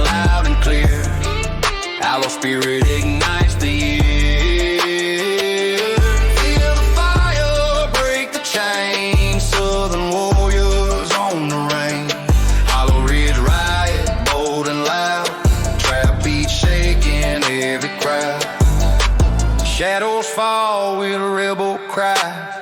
loud and clear. Outlaw spirit ignites the year. Feel the fire, break the chain. Southern warriors on the range. Hollow Ridge riot, bold and loud. Trap beat shaking every crowd. Shadows fall with a rebel cry.